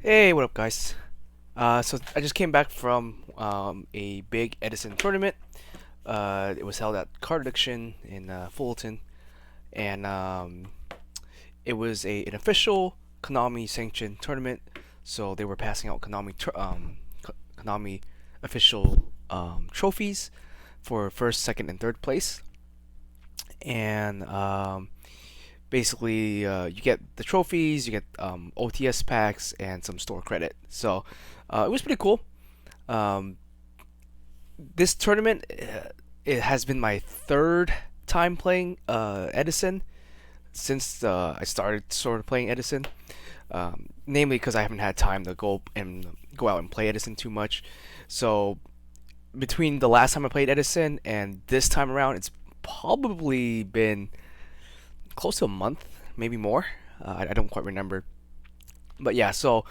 Hey, what up, guys? So I just came back from a big Edison tournament. It was held at Card Addiction in Fullerton, and it was an official Konami sanctioned tournament. So they were passing out Konami official trophies for first, second, and third place. And basically, you get the trophies, you get OTS packs, and some store credit. So it was pretty cool. Um, this tournament, it has been my third time playing Edison since I started sort of playing Edison. Namely because I haven't had time to go out and play Edison too much. So between the last time I played Edison and this time around, it's probably been close to a month, maybe more. I don't quite remember. But yeah, so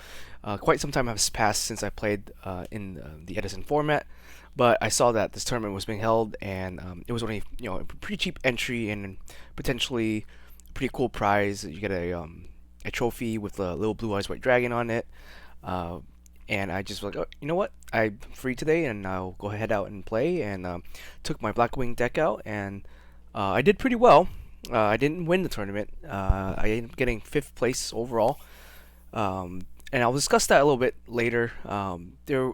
quite some time has passed since I played in the Edison format. But I saw that this tournament was being held, and it was only a pretty cheap entry and potentially a pretty cool prize. You get a trophy with a little blue eyes white dragon on it. Uh, and I just was like, oh, you know what? I'm free today, and I'll go ahead out and play. And took my Blackwing deck out, and I did pretty well. I didn't win the tournament. I ended up getting fifth place overall. And I'll discuss that a little bit later. There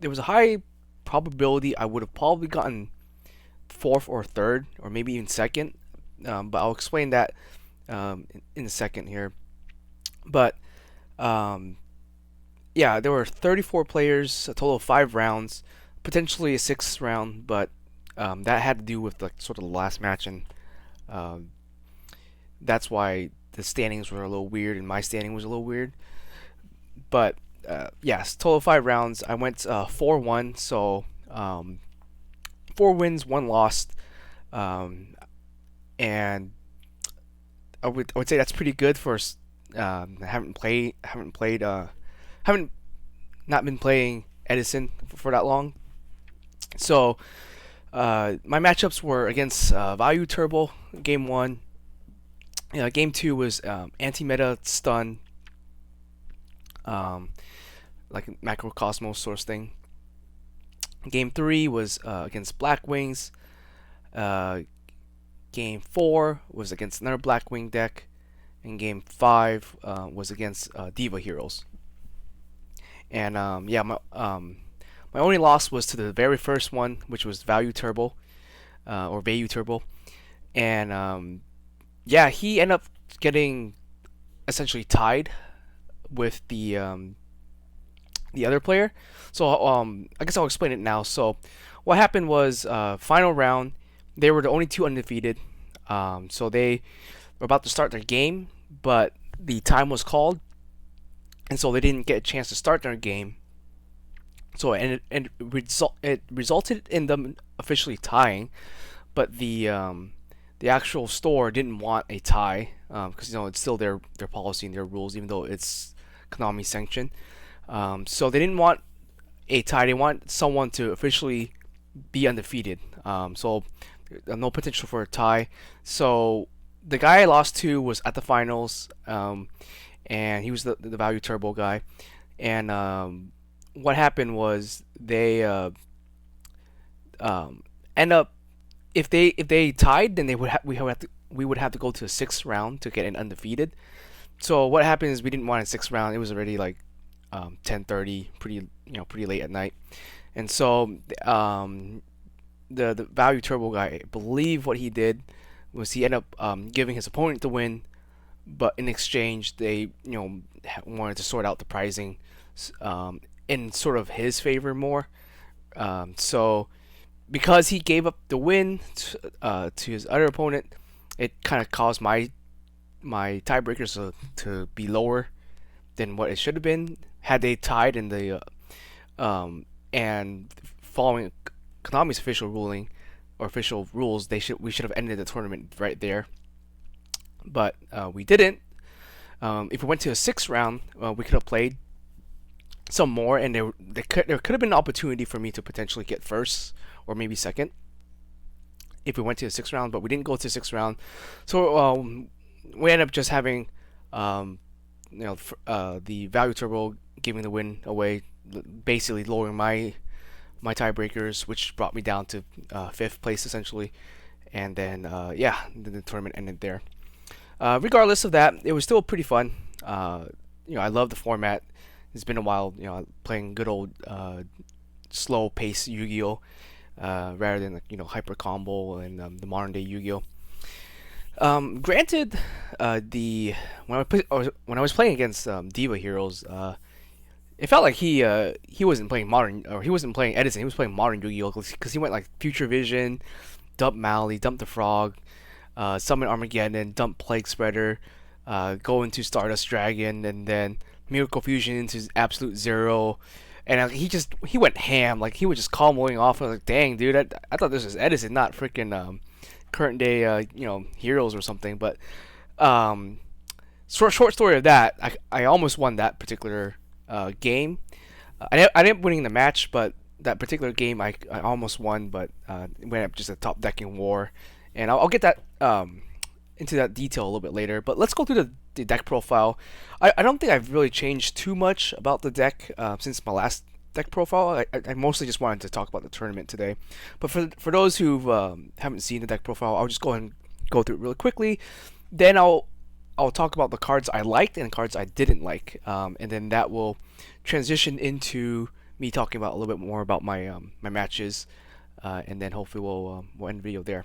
was a high probability I would have probably gotten fourth or third, or maybe even second. But I'll explain that in a second here. But um, yeah, there were 34 players, a total of 5 rounds, potentially a sixth round, but that had to do with like sort of the last match, and um, that's why the standings were a little weird, and my standing was a little weird. But yes, total of 5 rounds. I went 4-1, so 4 wins, 1 loss, um, and I would say that's pretty good for haven't not been playing Edison for that long. So my matchups were against Value Turbo, game one. Game two was anti-meta stun, um, like macrocosmos source thing. Game three was against Blackwings. Uh, game four was against another Blackwing deck, and game five was against Diva Heroes. And yeah, my only loss was to the very first one, which was Value Turbo, or Vayu Turbo, and yeah, he ended up getting essentially tied with the other player. So I guess I'll explain it now. So what happened was final round, they were the only two undefeated. So they were about to start their game, but the time was called, and so they didn't get a chance to start their game. So it resulted in them officially tying, but the actual store didn't want a tie because it's still their policy and their rules, even though it's Konami sanctioned. So they didn't want a tie. They want someone to officially be undefeated. So no potential for a tie. So the guy I lost to was at the finals, and he was the Value Turbo guy. And what happened was they end up if they tied, then we would have to go to the sixth round to get an undefeated. So what happened is we didn't want a sixth round. It was already like 10:30, pretty late at night, and so the Value Turbo guy, I believe what he did was he ended up giving his opponent the win, but in exchange they wanted to sort out the pricing in sort of his favor more. So because he gave up the win to his other opponent, it kind of caused my tiebreakers to be lower than what it should have been had they tied in the and following Konami's official ruling or official rules, we should have ended the tournament right there, but we didn't. If we went to a sixth round, we could have played some more, and there could have been an opportunity for me to potentially get first or maybe second if we went to the sixth round, but we didn't go to the sixth round. So we ended up just having um, the value turbo giving the win away, basically lowering my tiebreakers, which brought me down to fifth place essentially. And then the tournament ended there. Regardless of that, it was still pretty fun. I love the format. It's been a while, playing good old slow pace Yu-Gi-Oh, rather than hyper combo and the modern day Yu-Gi-Oh. Granted, the when I was playing against Diva Heroes, it felt like he wasn't playing modern, or he wasn't playing Edison. He was playing modern Yu-Gi-Oh because he went like Future Vision, dump Mally, dump the Frog, summon Armageddon, dump Plague Spreader, go into Stardust Dragon, and then Miracle Fusion into Absolute Zero. And he went ham. Like, he was just comboing off. I was like, dang, dude, I thought this was Edison, not freaking current day heroes or something. But short story of that, I almost won that particular game. I ended up winning the match, but that particular game I almost won, but it went up just a top decking war. And I'll get that into that detail a little bit later. But let's go through the deck profile. I don't think I've really changed too much about the deck since my last deck profile. I mostly just wanted to talk about the tournament today. But for those who haven't seen the deck profile, I'll just go ahead and go through it really quickly. Then I'll talk about the cards I liked and cards I didn't like, and then that will transition into me talking about a little bit more about my my matches, and then hopefully we'll end the video there.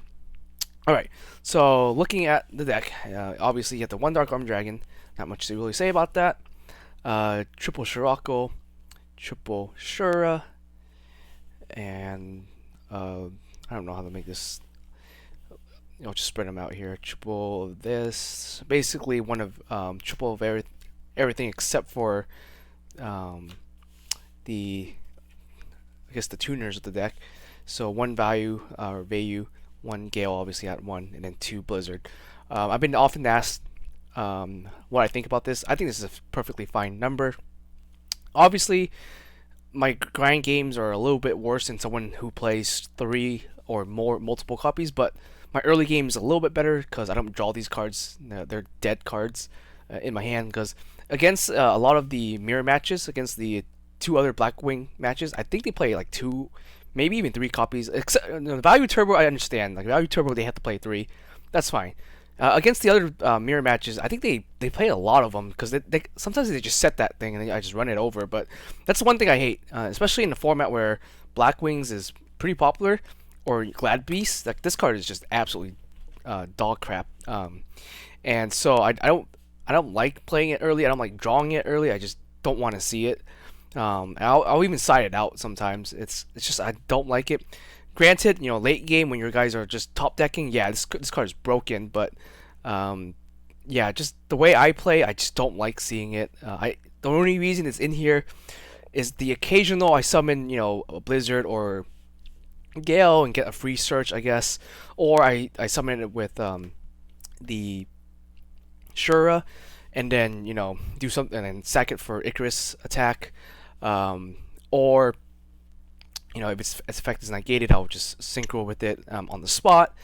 Alright, so looking at the deck, obviously you have the one Dark Arm Dragon, not much to really say about that. Triple Shirako, triple Shura, and I don't know how to make this, just spread them out here. Triple of this, basically one of triple of everything except for the tuners of the deck. So one value or Vayu, one Gale obviously at one, and then two Blizzard. I've been often asked what I think about this. I think this is a perfectly fine number. Obviously, my grind games are a little bit worse than someone who plays 3 or more multiple copies, but my early game is a little bit better because I don't draw these cards. They're dead cards in my hand, because against a lot of the mirror matches, against the 2 other Blackwing matches, I think they play like 2, maybe even 3 copies. Except the Value Turbo, I understand. Like Value Turbo, they have to play 3. That's fine. Against the other mirror matches, I think they play a lot of them, because they sometimes they just set that thing and I just run it over. But that's the one thing I hate, especially in the format where Blackwings is pretty popular, or Glad Beast. Like, this card is just absolutely dog crap. And so I don't like playing it early. I don't like drawing it early. I just don't want to see it. I'll even side it out sometimes. It's just I don't like it. Granted, late game when your guys are just top decking, yeah, this card is broken. But yeah, just the way I play, I just don't like seeing it. The only reason it's in here is the occasional I summon, a Blizzard or Gale and get a free search, I guess, or I summon it with the Shura, and then do something and then sack it for Icarus attack, or if its effect is not gated, I'll just synchro with it on the spot,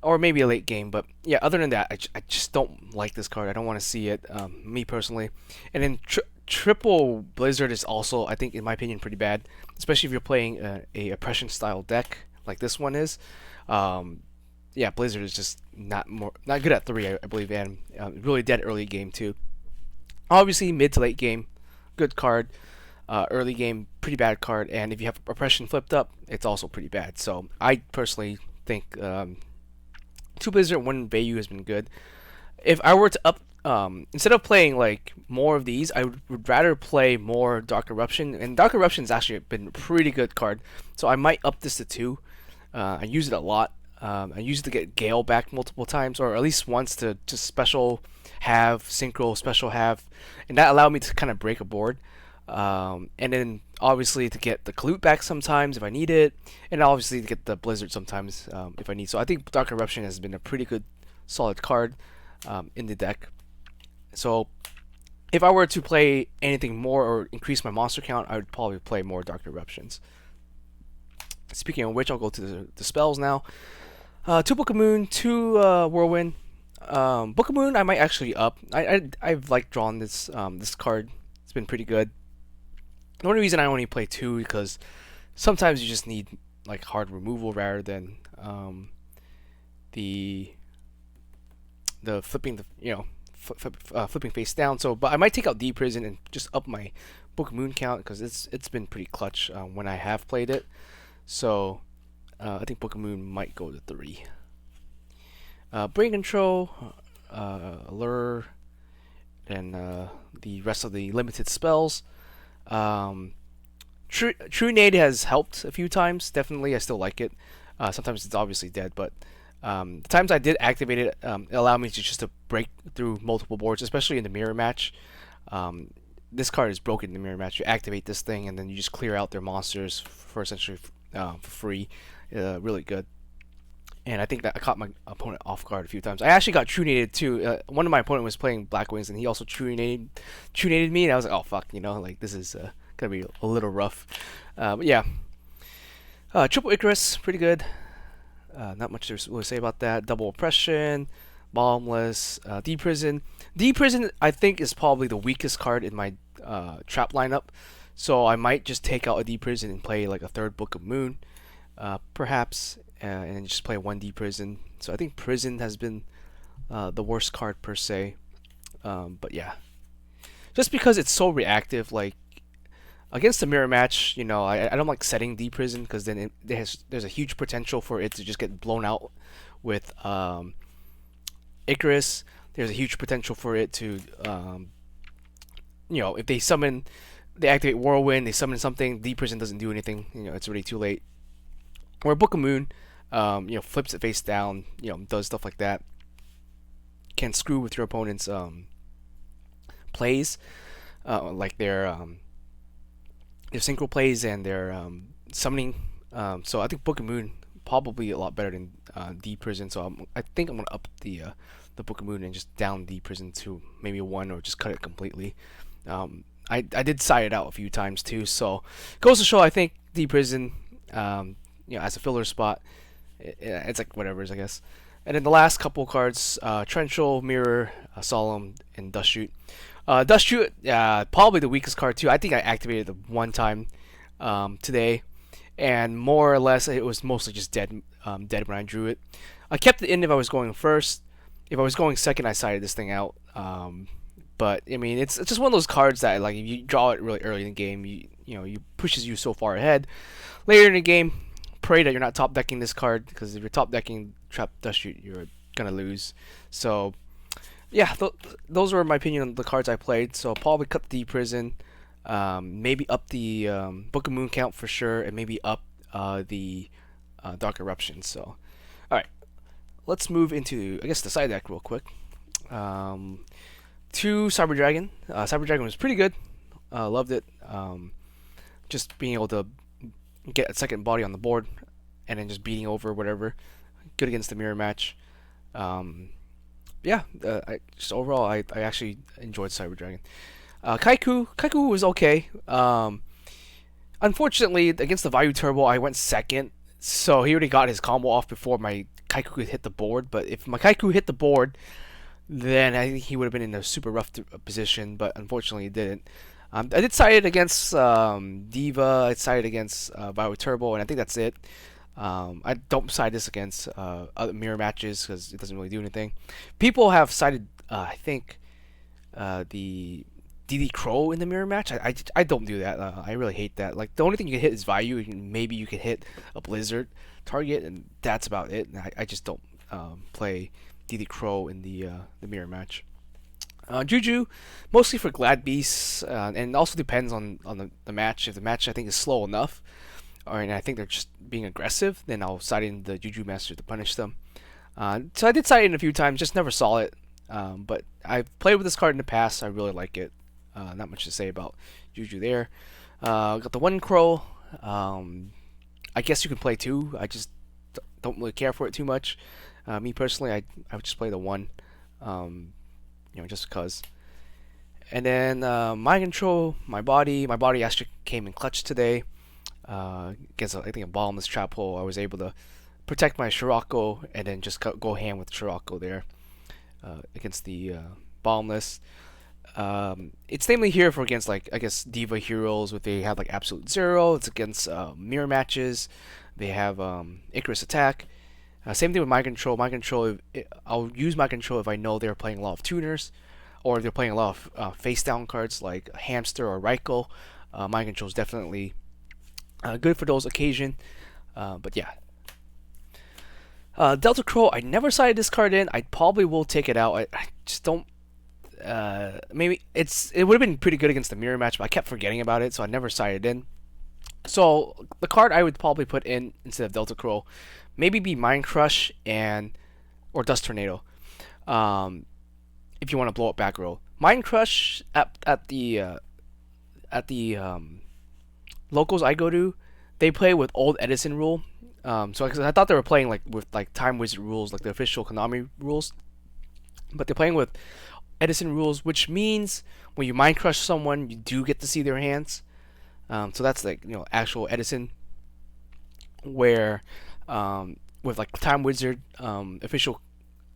or maybe a late game. But yeah, other than that, I just don't like this card. I don't want to see it, me personally. And then triple Blizzard is also, I think, in my opinion, pretty bad, especially if you're playing a oppression style deck like this one is. Yeah, Blizzard is just not good at 3, I believe, and really dead early game too. Obviously, mid to late game, good card. Early game, pretty bad card. And if you have oppression flipped up, it's also pretty bad. So I personally think 2 Blizzard, 1 Vayu has been good. If I were to up, instead of playing like more of these, I would rather play more Dark Eruption. And Dark Eruption's actually been a pretty good card, so I might up this to 2. I use it a lot. I use it to get Gale back multiple times, or at least once, to just special have, synchro, special have, and that allowed me to kind of break a board. And then obviously to get the Kalute back sometimes if I need it, and obviously to get the Blizzard sometimes if I need. So I think Dark Eruption has been a pretty good, solid card in the deck. So if I were to play anything more or increase my monster count, I would probably play more Dark Eruptions. Speaking of which, I'll go to the spells now. 2 Book of Moon, 2 Whirlwind. Book of Moon, I might actually up. I've like drawn this card. It's been pretty good. The only reason I only play two because sometimes you just need like hard removal rather than the flipping flipping face down. So, but I might take out D Prison and just up my Book of Moon count because it's been pretty clutch when I have played it. So I think Book of Moon might go to 3. Brain Control, Allure, and the rest of the limited spells. True Nade has helped a few times. Definitely, I still like it. Sometimes it's obviously dead, but the times I did activate it, it allowed me to break through multiple boards, especially in the mirror match. This card is broken in the mirror match. You activate this thing, and then you just clear out their monsters for essentially for free. Really good. And I think that I caught my opponent off guard a few times. I actually got true naded too. One of my opponent was playing Blackwings, and he also true naded me, and I was like, oh fuck, like this is gonna be a little rough. But yeah, triple Icarus, pretty good. Not much to really say about that. Double Oppression, Bottomless, D Prison. D Prison, I think, is probably the weakest card in my trap lineup. So I might just take out a D Prison and play like a third Book of Moon, perhaps, and then just play 1D Prison. So I think Prison has been the worst card per se. But yeah, just because it's so reactive, like against the mirror match, I don't like setting D Prison because then there's a huge potential for it to just get blown out with Icarus. There's a huge potential for it to, if they activate Whirlwind, they summon something, D Prison doesn't do anything. It's already too late. Or Book of Moon, flips it face down, does stuff like that. Can screw with your opponent's plays, like their synchro plays and their summoning. So I think Book of Moon probably a lot better than D Prison. So I think I'm gonna up the Book of Moon and just down D Prison to maybe 1 or just cut it completely. I did side it out a few times too. So goes to show I think D Prison, as a filler spot, it's like whatever's I guess. And then the last couple cards, Trenchal, Mirror, Solemn, and Dust Shoot. Dust Shoot, probably the weakest card too. I think I activated it one time today, and more or less it was mostly just dead when I drew it. I kept it in if I was going first. If I was going second, I sided this thing out. But I mean, it's just one of those cards that like if you draw it really early in the game, you pushes you so far ahead. Later in the game, pray that you're not top decking this card because if you're top decking Trap Dust Shoot, you're gonna lose. So yeah, those were my opinion on the cards I played. So I'll probably cut the Prison, maybe up the Book of Moon count for sure, and maybe up the Dark Eruption. So, all right, let's move into I guess the side deck real quick. 2 Cyber Dragon. Cyber Dragon was pretty good. Loved it. Just being able to get a second body on the board, and then just beating over whatever. Good against the mirror match. I just overall I actually enjoyed Cyber Dragon. Kaiku was okay. Unfortunately, against the Vayu Turbo, I went second, so he already got his combo off before my Kaiku could hit the board. But if my Kaiku hit the board, then I think he would have been in a super rough position. But unfortunately, he didn't. I did side it against Diva. I sided against Vayu Turbo, and I think that's it. I don't side this against other mirror matches because it doesn't really do anything. People have sided, I think, the DD Crow in the mirror match. I don't do that. I really hate that. Like the only thing you can hit is Vayu. Maybe you can hit a Blizzard target, and that's about it. And I just don't play DD Crow in the mirror match. Juju, mostly for Glad Beasts, and it also depends on the match. If the match I think is slow enough, and I think they're just being aggressive, then I'll side in the Juju Master to punish them. So I did side in a few times, just never saw it. But I've played with this card in the past. I really like it. Not much to say about Juju there. Got the 1 Crow. I guess you can play 2. I just don't really care for it too much. Me personally, I would just play the 1. Just because. And then Mind Control, my body actually came in clutch today. Against I think a bottomless trap hole, I was able to protect my Scirocco and then just go ham with Scirocco there. against the Boundless. It's namely here for against like I guess Diva heroes, where they have like Absolute Zero. It's against mirror matches. They have Icarus Attack. Same thing with Mind Control. Mind Control, I'll use Mind Control if I know they're playing a lot of tuners, or they're playing a lot of face down cards like Hamster or Raikou. Mind Control is definitely good for those occasions. But yeah, Delta Crow, I never sided this card in. I probably will take it out. I just don't. Maybe it would have been pretty good against the mirror match, but I kept forgetting about it, so I never sided in. So the card I would probably put in instead of Delta Crow, maybe be Mind Crush and or Dust Tornado. If you want to blow up back row, Mind Crush at the locals I go to, they play with old Edison rule. So I thought they were playing like with like Time Wizard rules, like the official Konami rules, but they're playing with Edison rules, which means when you Mind Crush someone, you do get to see their hands. So that's like actual Edison, where with like Time Wizard official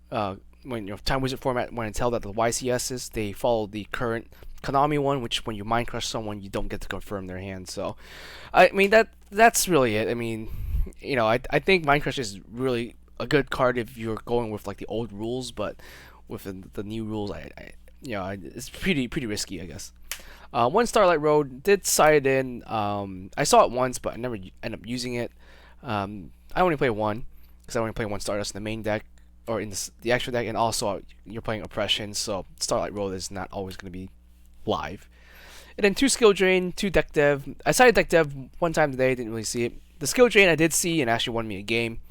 when Time Wizard format, when it's held at the YCSs, they follow the current Konami one, which when you Mind Crush someone, you don't get to confirm their hand. So I mean that's really it. I mean, I think Mind Crush is really a good card if you're going with like the old rules, but with the new rules, it's pretty risky, I guess. One Starlight Road did side in. I saw it once, but I never end up using it. I only play one because I only play one Stardust in the main deck or in the extra deck, and also you're playing Oppression, so Starlight Road is not always going to be live. And then 2 Skill Drain, 2 Deck Dev. I sided Deck Dev one time today, didn't really see it. The Skill Drain I did see and actually won me a game.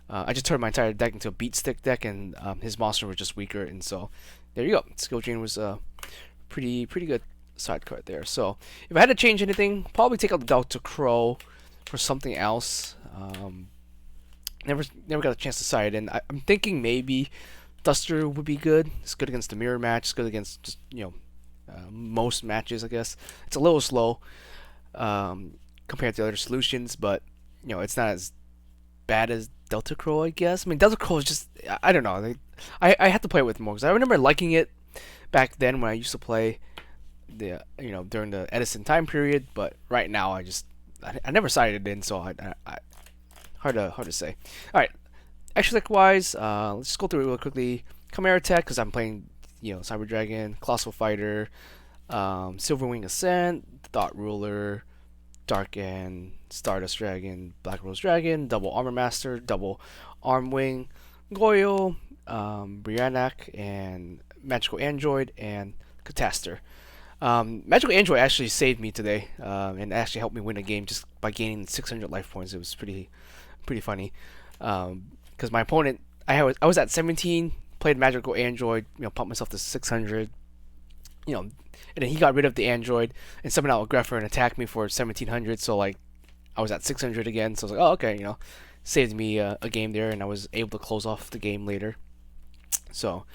I just turned my entire deck into a Beat Stick deck, and his monster was just weaker, and so there you go. Skill Drain was a pretty good side card there. So if I had to change anything, probably take out the Delta Crow for something else. Never got a chance to side in. I'm thinking maybe Duster would be good. It's good against the mirror match. It's good against just most matches, I guess. It's a little slow compared to other solutions, but it's not as bad as Delta Crow, I guess. I mean, Delta Crow is just, I don't know. I had to play it with more because I remember liking it back then when I used to play the during the Edison time period. But right now, I never sided in, so I hard to say. All right, extra deck wise, let's just go through it real quickly. Chimera Tech because I'm playing Cyber Dragon, Colossal Fighter, Silverwing Ascent, Thought Ruler, Dark End, Stardust Dragon, Black Rose Dragon, Double Armor Master, Double Arm Wing, Goyo, Briannak, and Magical Android, and Cataster. Magical Android actually saved me today, and actually helped me win a game just by gaining 600 life points. It was pretty funny, because my opponent, I was at 17, played Magical Android, pumped myself to 600, and then he got rid of the Android and summoned out a Greffer and attacked me for 1700. So like, I was at 600 again. So I was like, oh okay, saved me a game there, and I was able to close off the game later. So,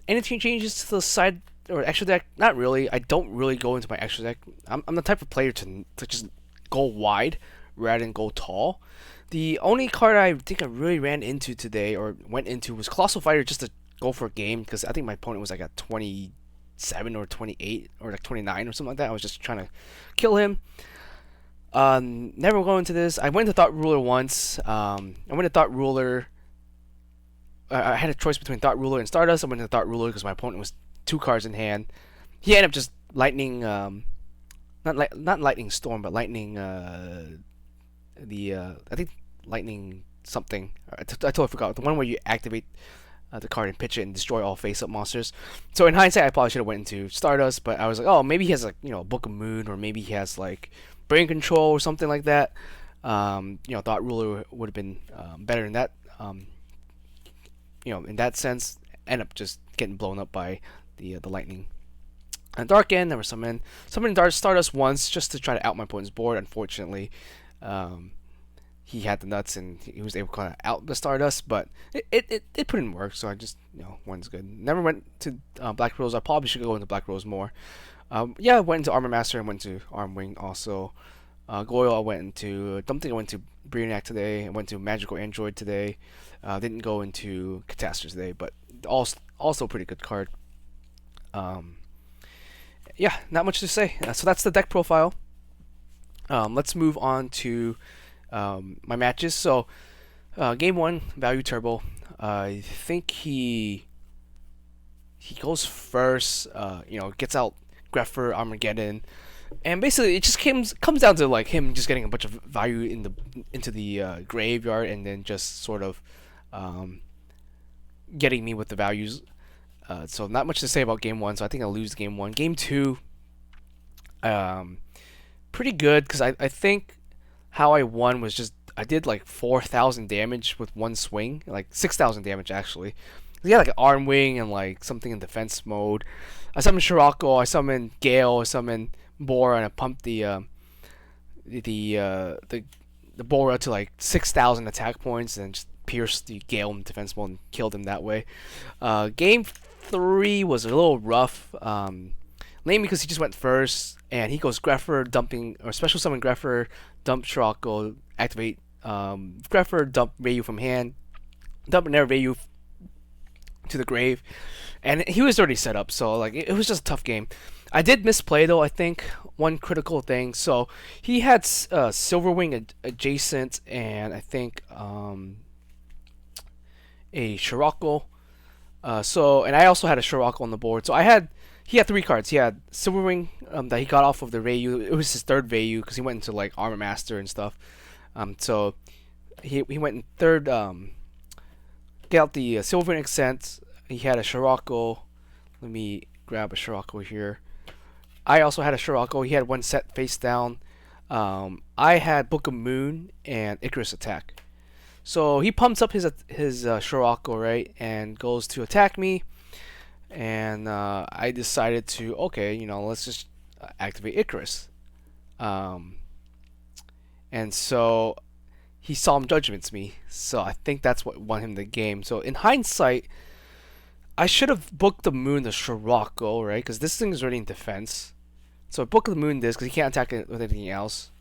anything changes to the side or extra deck? Not really. I don't really go into my extra deck. I'm the type of player to just go wide rather than go tall. The only card I think I really ran into today or went into was Colossal Fighter just to go for a game, because I think my opponent was like at 27 or 28 or like 29 or something like that. I was just trying to kill him. Never go into this. I went to Thought Ruler once. I went to Thought Ruler. I had a choice between Thought Ruler and Stardust. I went to Thought Ruler because my opponent was 2 cards in hand. He ended up just lightning, not lightning storm, but lightning. I think lightning something. I totally forgot the one where you activate the card and pitch it and destroy all face-up monsters. So in hindsight, I probably should have went into Stardust, but I was like, oh, maybe he has like Book of Moon, or maybe he has like Brain Control or something like that. Thought Ruler would have been better in that. In that sense, end up just getting blown up by the lightning. And Dark End, never summoned Stardust once just to try to out my opponent's board. Unfortunately, he had the nuts and he was able to kind of out the Stardust, but it put in work, so I just one's good. Never went to Black Rose. I probably should go into Black Rose more. I went into Armor Master and went to Arm Wing also. Goyle, I went into. Don't think I went to Briannak today. I went to Magical Android today. Didn't go into Catastrophe today, but Also pretty good card. Um, yeah, not much to say. So that's the deck profile. Let's move on to my matches. So game one, Value Turbo. I think he goes first. Gets out Greffer, Armageddon, and basically it just comes down to like him just getting a bunch of value into the graveyard, and then just sort of um, getting me with the values. So not much to say about game one. So I think I'll lose game one. Game two, um, pretty good because I think how I won was just I did like 4,000 damage with one swing, like 6,000 damage actually. He had like an arm wing and like something in defense mode. I summoned Scirocco, I summoned Gale, I summoned Bora, and I pumped the Bora to like 6,000 attack points and just pierced the Gale in defense mode and killed him that way. Game three was a little rough. Mainly because he just went first, and he goes Greffer, dumping, or special summon Greffer, dump Scirocco, activate Greffer, dump Rayu from hand, dump another Rayu to the grave, and he was already set up, so like it was just a tough game. I did misplay though, I think, one critical thing. So he had Silverwing adjacent, and I think a Scirocco. And I also had a Scirocco on the board. So he had three cards. He had Silverwing that he got off of the Rayu. It was his third Rayu because he went into like Armor Master and stuff. So he went in third. Get out the Silverwing Accent. He had a Scirocco. Let me grab a Scirocco here. I also had a Scirocco. He had one set face down. I had Book of Moon and Icarus Attack. So he pumps up his Scirocco, right, and goes to attack me. And I decided to, okay, let's just activate Icarus. And so he Solemn Judgments me. So I think that's what won him the game. So in hindsight, I should have booked the Moon the Scirocco, right? Because this thing is already in defense. So I book the Moon this because he can't attack it with anything else.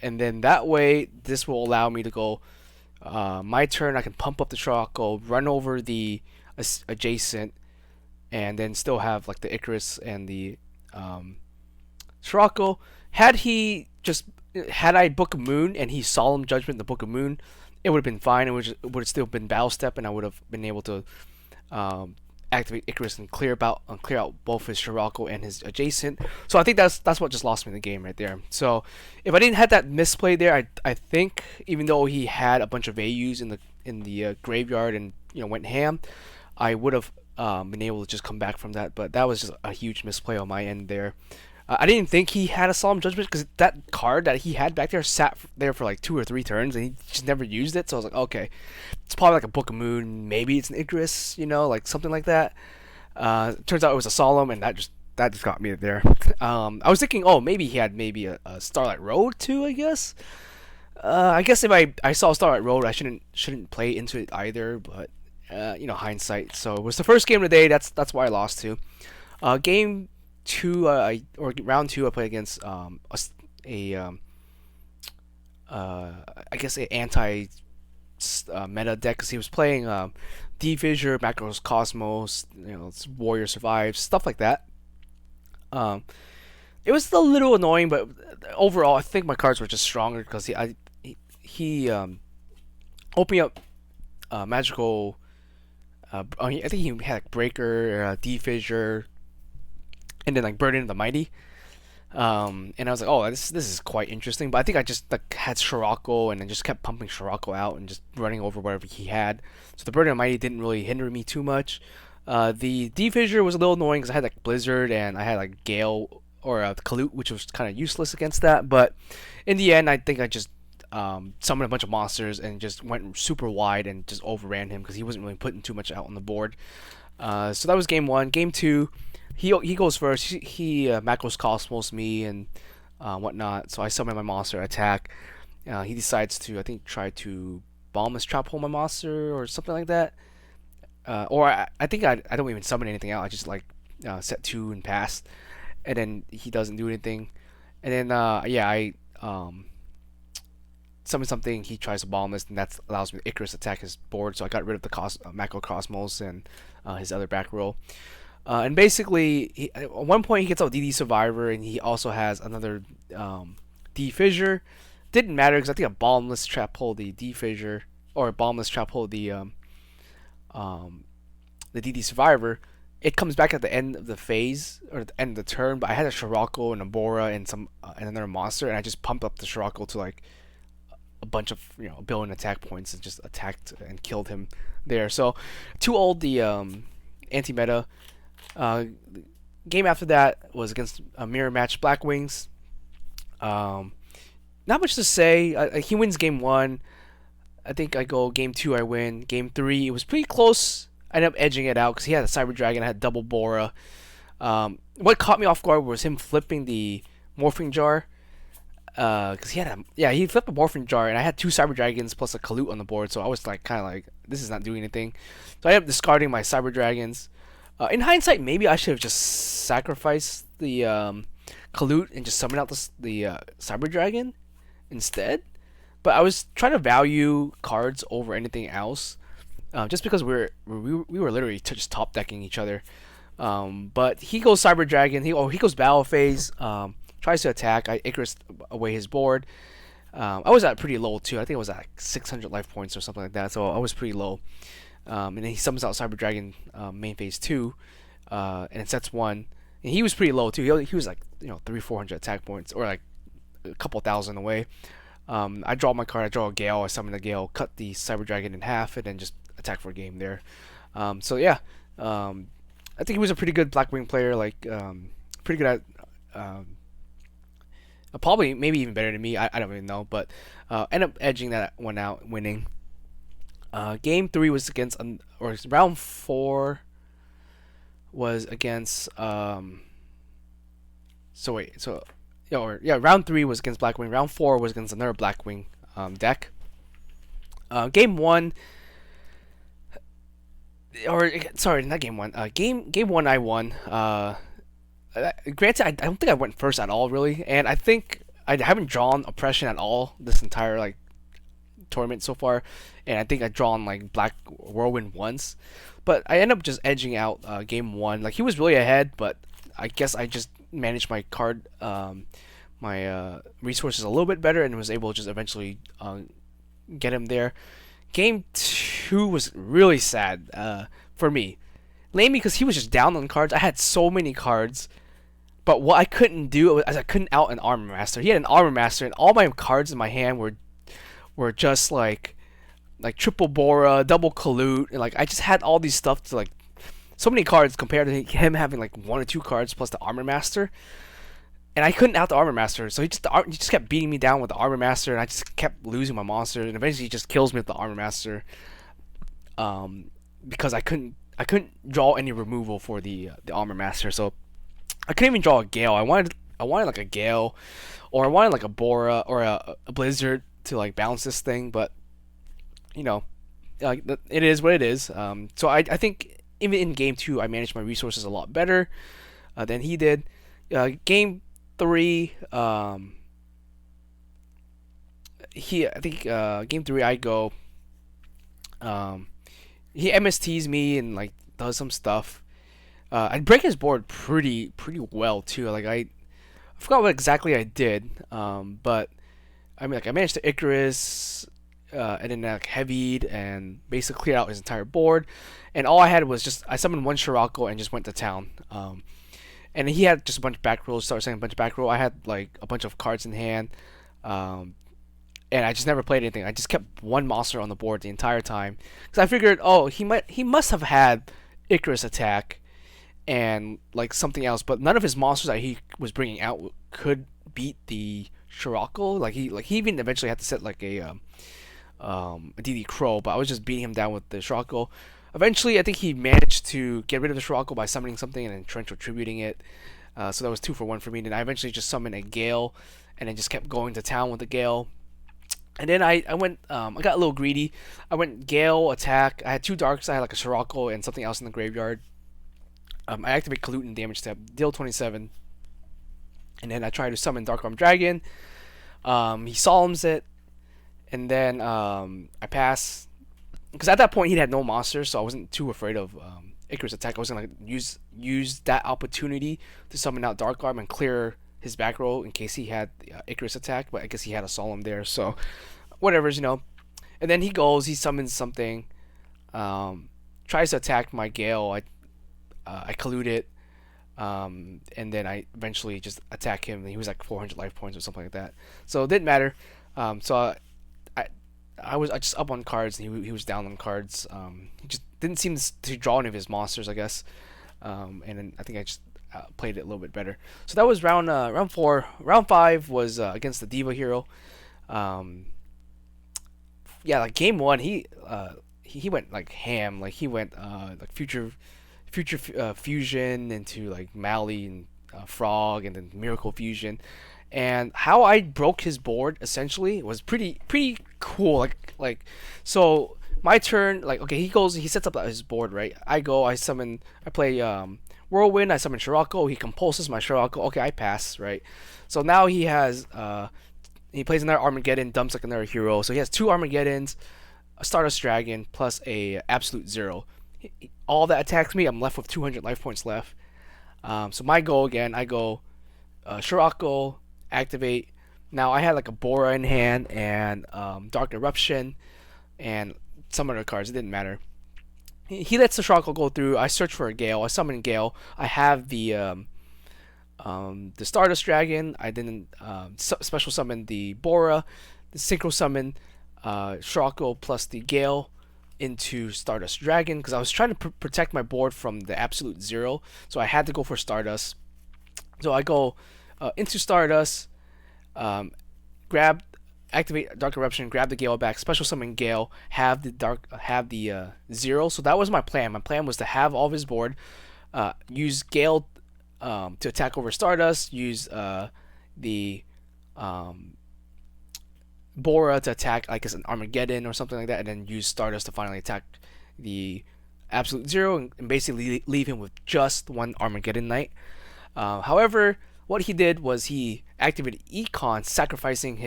And then that way, this will allow me to go my turn. I can pump up the Scirocco, run over the adjacent, and then still have like the Icarus and the Scirocco. Had I Book of Moon and he Solemn Judgment the Book of Moon, it would have been fine. It would have still been Battle Step, and I would have been able to activate Icarus and clear out both his Scirocco and his adjacent. So I think that's what just lost me the game right there. So if I didn't have that misplay there, I think even though he had a bunch of AUs in the graveyard and went ham, I would have been able to just come back from that. But that was just a huge misplay on my end there. I didn't think he had a Solemn Judgment because that card that he had back there sat there for like 2 or 3 turns and he just never used it. So I was like, okay, it's probably like a Book of Moon, maybe it's an Icarus, like something like that. Turns out it was a Solemn, and that just got me there. I was thinking, oh, maybe he had a Starlight Road too. I guess. I guess if I saw Starlight Road, I shouldn't play into it either. But hindsight. So it was the first game of the day. That's why I lost to. Game two, round two, I played against I guess a anti meta deck because he was playing D-Fissure, Macros Cosmos, Warrior Survives, stuff like that. It was a little annoying, but overall, I think my cards were just stronger because he opened me up magical. I think he had like Breaker, D-Fissure, and then like Burden of the Mighty. And I was like, oh, this is quite interesting. But I think I just like had Scirocco and then just kept pumping Scirocco out and just running over whatever he had. So the Burden of the Mighty didn't really hinder me too much. The D-Fissure was a little annoying because I had like Blizzard and I had like Gale or Kalute, which was kind of useless against that. But in the end, I think I just summoned a bunch of monsters and just went super wide and just overran him because he wasn't really putting too much out on the board. So that was game one. Game two, he goes first. He Macros Cosmos me and whatnot. So I summon my monster, attack. He decides to, I think, try to bomb his Trap Hole my monster or something like that. Or I think I don't even summon anything out. I just like set 2 and pass, and then he doesn't do anything. And then I summon something, he tries to bomb this, and that allows me to Icarus attack his board. So I got rid of the Macrocosmos and his other back row. And basically, at one point he gets out DD Survivor, and he also has another D Fissure. Didn't matter because I think a Bombless Trap pulled the D Fissure, or a Bombless Trap pulled um, the DD Survivor. It comes back at the end of the phase or the end of the turn, but I had a Scirocco and a Bora and some and another monster, and I just pumped up the Scirocco to like a bunch of a billion attack points and just attacked and killed him there. So too old the anti meta. Game after that was against a mirror match Blackwings. Not much to say. He wins game one. I think I go game two. I win game three. It was pretty close. I ended up edging it out because he had a Cyber Dragon. I had double Bora. What caught me off guard was him flipping the Morphing Jar. Because he flipped a Morphing Jar, and I had two Cyber Dragons plus a Kalute on the board, so I was like kind of like, this is not doing anything. So I ended up discarding my Cyber Dragons. In hindsight, maybe I should have just sacrificed the Kalute and just summoned out the Cyber Dragon instead. But I was trying to value cards over anything else, just because we were literally just top decking each other. But he goes Cyber Dragon. He goes Battle Phase. Tries to attack. I Icarus away his board. I was at pretty low too. I think it was at like 600 life points or something like that. So I was pretty low. And then he summons out Cyber Dragon main phase 2, and it sets 1. And he was pretty low too. He was like 300-400 attack points, or like a couple thousand away. I draw my card. I draw a Gale. I summon a Gale. Cut the Cyber Dragon in half, and then just attack for a game there. So yeah, I think he was a pretty good Blackwing player. Like pretty good at. Probably maybe even better than me. I don't even know, but end up edging that one out, winning. Game 3 was against, or round 4 was against, round 3 was against Blackwing. Round 4 was against another Blackwing deck. Game 1, or sorry, not game 1. Game 1 I won. Granted, I don't think I went first at all, really, and I think I haven't drawn Oppression at all this entire like tournament so far, and I think I drawn like Black Whirlwind once, but I end up just edging out game 1. Like he was really ahead, but I guess I just managed my card, my resources a little bit better, and was able to just eventually get him there. Game 2 was really sad for me, mainly because he was just down on cards. I had so many cards. But what I couldn't do was I couldn't out an Armor Master. He had an Armor Master, and all my cards in my hand were just like triple Bora, double Kalute, and like I just had all these stuff to like so many cards compared to him having like 1 or 2 cards plus the Armor Master, and I couldn't out the Armor Master. So he just kept beating me down with the Armor Master, and I just kept losing my monster, and eventually he just kills me with the Armor Master. Because I couldn't draw any removal for the Armor Master, so I couldn't even draw a Gale. I wanted like a Gale, or I wanted like a Bora or a Blizzard to like bounce this thing, but it is what it is. So I think even in game 2 I managed my resources a lot better than he did. Game 3, game 3 I go. He MSTs me and like does some stuff. I break his board pretty well too. Like I forgot what exactly I did, but I mean like I managed to Icarus, and then like heavied and basically cleared out his entire board. And all I had was just I summoned 1 Scirocco and just went to town. And he had just a bunch of back rolls. Started saying a bunch of back roll. I had like a bunch of cards in hand, and I just never played anything. I just kept 1 monster on the board the entire time because I figured, oh, he must have had Icarus attack and like something else, but none of his monsters that he was bringing out could beat the Scirocco. Like he even eventually had to set like a DD Crow, but I was just beating him down with the Scirocco. Eventually, I think he managed to get rid of the Scirocco by summoning something and then Trench Retributing it. So that was 2 for 1 for me. And then I eventually just summoned a Gale, and then just kept going to town with the Gale. And then I went, I got a little greedy. I went Gale, attack. I had 2 Darks. I had like a Scirocco and something else in the graveyard. I activate Kalute and damage step, deal 27. And then I try to summon Dark Arm Dragon. He solemns it. and then I pass because at that point he had no monsters, so I wasn't too afraid of Icarus attack. I was gonna use that opportunity to summon out Dark Arm and clear his back row in case he had Icarus attack, but I guess he had a Solemn there, so whatever's, you know. And then he goes, he summons something, um, tries to attack my Gale. I collude it, and then I eventually just attack him. And he was like 400 life points or something like that, so it didn't matter. I I just up on cards, and he was down on cards. He just didn't seem to draw any of his monsters, I guess. And then I think I just played it a little bit better. So that was round four. Round five was against the Diva hero. Um, yeah, like game one, he went like ham. Like he went like future fusion into like Mally and Frog, and then Miracle Fusion. And how I broke his board essentially was pretty cool. So my turn, like okay, he sets up his board, right. I play Whirlwind. I summon Scirocco. He compulses my Scirocco. Okay, I pass, right. So now he plays another Armageddon, dumps like another hero. So he has two Armageddons, a Stardust Dragon, plus a Absolute Zero. All that attacks me, I'm left with 200 life points left. So my goal again, I go Scirocco, activate. Now I had like a Bora in hand and Dark Eruption and some other cards. It didn't matter. He lets the Scirocco go through. I search for a Gale. I summon Gale. I have the Stardust Dragon. I didn't special summon the Bora, the Synchro summon Scirocco plus the Gale into Stardust Dragon because I was trying to protect my board from the Absolute Zero, so I had to go for Stardust. So I go into Stardust, grab, activate Dark Eruption, grab the Gale back, special summon Gale, have the Zero. So that was my plan. My plan was to have all of his board, use Gale to attack over Stardust, use the Bora to attack like as an Armageddon or something like that, and then use Stardust to finally attack the Absolute Zero and basically leave him with just one Armageddon Knight. However, what he did was he activated Econ, sacrificing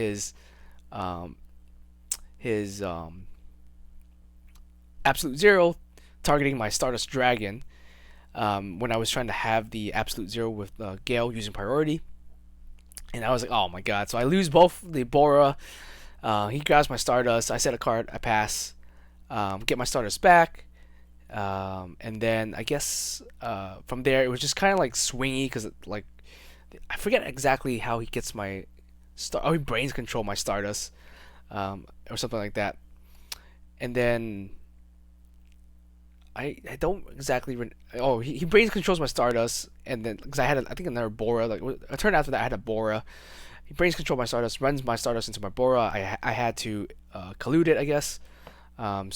um, his Absolute Zero, targeting my Stardust Dragon. When I was trying to have the Absolute Zero with Gale using priority, and I was like, oh my god! So I lose both the Bora. He grabs my Stardust. I set a card. I pass. Get my Stardust back. And then I guess from there it was just kind of like swingy because like I forget exactly how he gets my star. Oh, he brains control my Stardust, or something like that. And then I don't exactly. Oh, he brains controls my Stardust, and then because I think another Bora. Like a turn after that, I had a Bora. He brains control my Stardust, runs my Stardust into my Bora. I had to collude it, I guess. But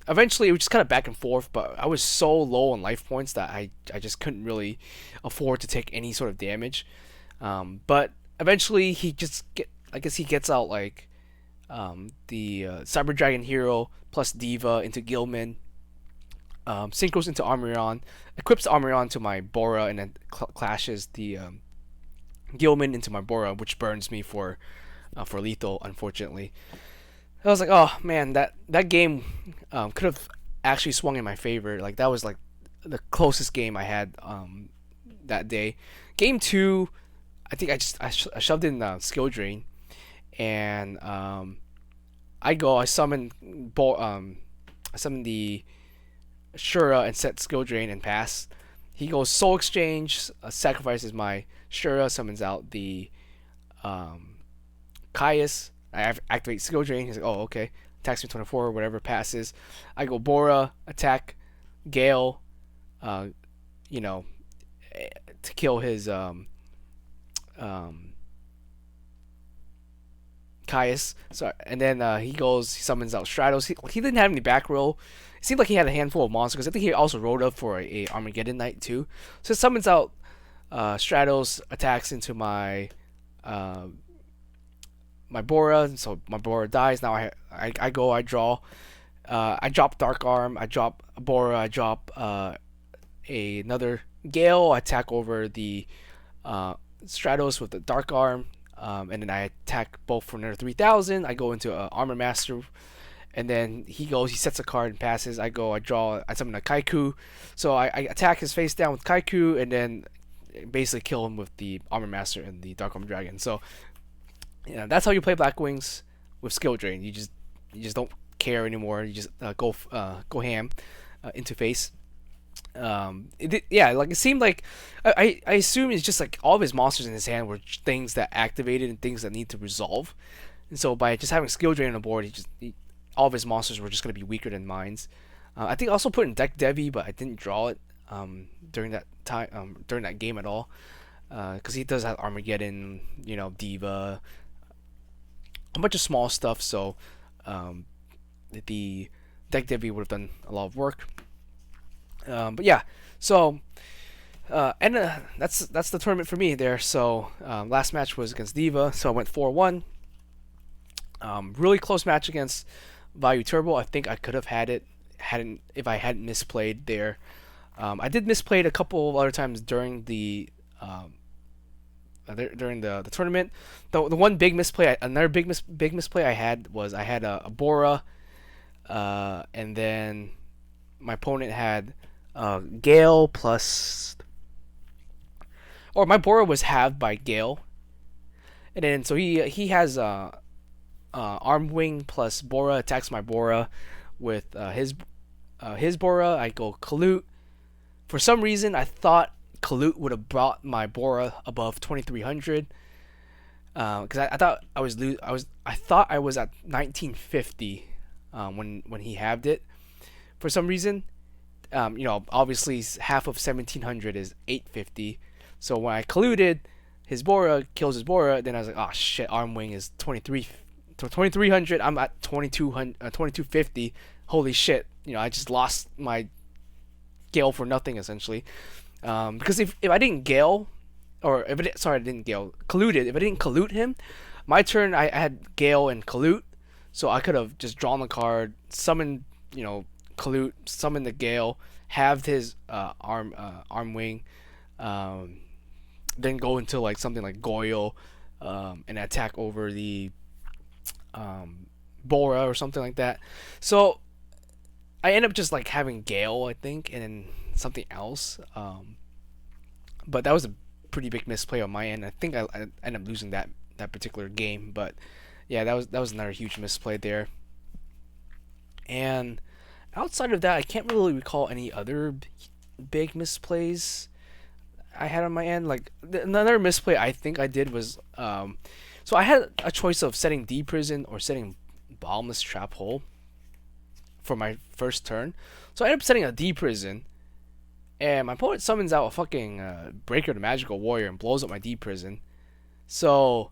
eventually it was just kind of back and forth. But I was so low on life points that I just couldn't really afford to take any sort of damage. But eventually I guess he gets out like the Cyber Dragon Hero plus Diva into Gilman. Synchros into Armorion, equips Armorion to my Bora, and then clashes the Gilman into my Bora, which burns me for lethal, unfortunately. I was like, oh man, that game could have actually swung in my favor. Like that was like the closest game I had that day. Game two, I think I shoved in skill drain, and I summon the Shura and set skill drain and pass. He goes Soul Exchange, sacrifices my Shura, summons out the Caius. I activate skill drain. He's like, oh okay, attacks me 24 or whatever, passes. I go Bora, attack Gale, you know, to kill his Caius. So and then he summons out Stratos. He didn't have any back row. It seemed like he had a handful of monsters. I think he also rode up for a Armageddon Knight too. So it summons out Stratos, attacks into my my Bora. So my Bora dies. Now I go. I draw. I drop Dark Arm. I drop Bora. I drop another Gale. I attack over the Stratos with the Dark Arm. and then I attack both for another 3,000. I go into Armor Master, and then he sets a card and passes. I draw, I summon a Kaiku, so I attack his face down with Kaiku, and then basically kill him with the Armor Master and the Dark Armor Dragon. So that's how you play Blackwings with skill drain. You just don't care anymore. You just go ham into face. Like it seemed like I assume it's just like all of his monsters in his hand were things that activated and things that need to resolve. And so by just having skill drain on the board, all of his monsters were just going to be weaker than mine's. I think I also put in deck Devi, but I didn't draw it during that time during that game at all, because he does have Armageddon, Diva, a bunch of small stuff. So the deck Devi would have done a lot of work. But yeah, so that's the tournament for me there. So last match was against Diva, so I went 4-1. Really close match against Value Turbo. I think I could have had it if I hadn't misplayed there. I did misplay a couple of other times during the tournament. The one big misplay, another big misplay I had was I had a Bora, and then my opponent had Gale plus, or my Bora was halved by Gale, and then so he has Arm Wing plus Bora, attacks my Bora with his Bora. I go Kalut. For some reason, I thought Kalut would have brought my Bora above 2,300. Because I thought I thought I was at 1950 when he halved it. For some reason, obviously half of 1,700 is 850. So when I Kaluted, his Bora kills his Bora. Then I was like, oh shit, Arm Wing is 2,300. I'm at 2,250. Holy shit! I just lost my Gale for nothing essentially. Because if I didn't Gale, or if I didn't Gale, Kaluted. If I didn't Kalute him, my turn I had Gale and Kalute, so I could have just drawn the card, summoned, Kalute, summoned the Gale, halved his arm wing, then go into like something like Goyle, and attack over the Bora or something like that. So I end up just like having Gale, I think, and then something else. But that was a pretty big misplay on my end. I think I ended up losing that particular game. But yeah, that was another huge misplay there. And outside of that, I can't really recall any other big misplays I had on my end. Like another misplay I think I did was so I had a choice of setting D Prison or setting Bottomless Trap Hole for my first turn. So I ended up setting a D Prison, and my opponent summons out a fucking Breaker the Magical Warrior and blows up my D Prison. So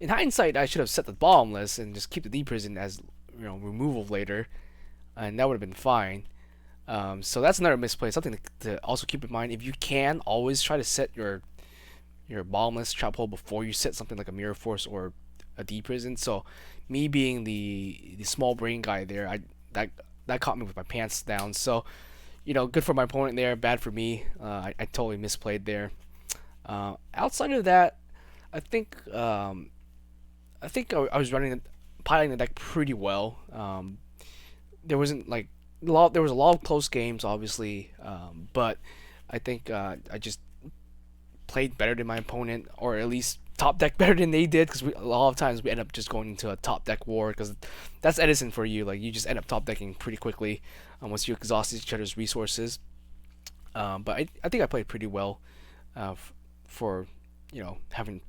in hindsight, I should have set the Bottomless and just keep the D Prison as removal later, and that would have been fine. So that's another misplay. Something to also keep in mind. If you can, always try to set your Bottomless Trap Hole before you set something like a Mirror Force or a D Prison. So me being the small brain guy there, that caught me with my pants down. So good for my opponent there, bad for me. I totally misplayed there. Outside of that, I think I was piloting the deck pretty well. There wasn't like there was a lot of close games, obviously, but I think I just played better than my opponent, or at least top deck better than they did, because a lot of times we end up just going into a top deck war, because that's Edison for you. Like, you just end up top decking pretty quickly once you exhaust each other's resources. But I think I played pretty well for having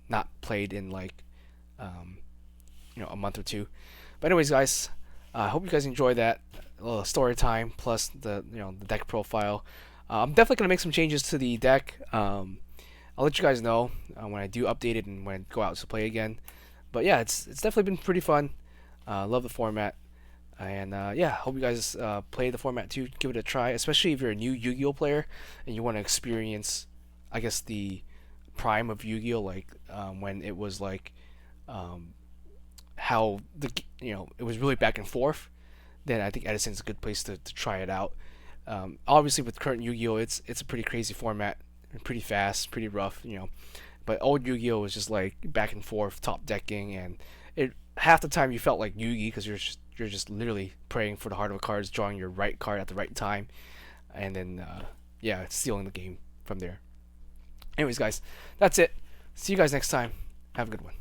not played in like a month or two. But anyways, guys, I hope you guys enjoy that little story time plus the the deck profile. I'm definitely gonna make some changes to the deck. I'll let you guys know when I do update it and when I go out to play again. But yeah, it's definitely been pretty fun. Love the format, and yeah, hope you guys play the format too. Give it a try, especially if you're a new Yu-Gi-Oh player and you want to experience, I guess, the prime of Yu-Gi-Oh, like when it was like how it was really back and forth. Then I think Edison's a good place to try it out. Obviously, with current Yu-Gi-Oh, it's a pretty crazy format, pretty fast, pretty rough. But old Yu-Gi-Oh was just like back and forth, top decking, and it half the time you felt like Yugi because you're just literally praying for the heart of the cards, drawing your right card at the right time, and then yeah, stealing the game from there. Anyways, guys, that's it. See you guys next time. Have a good one.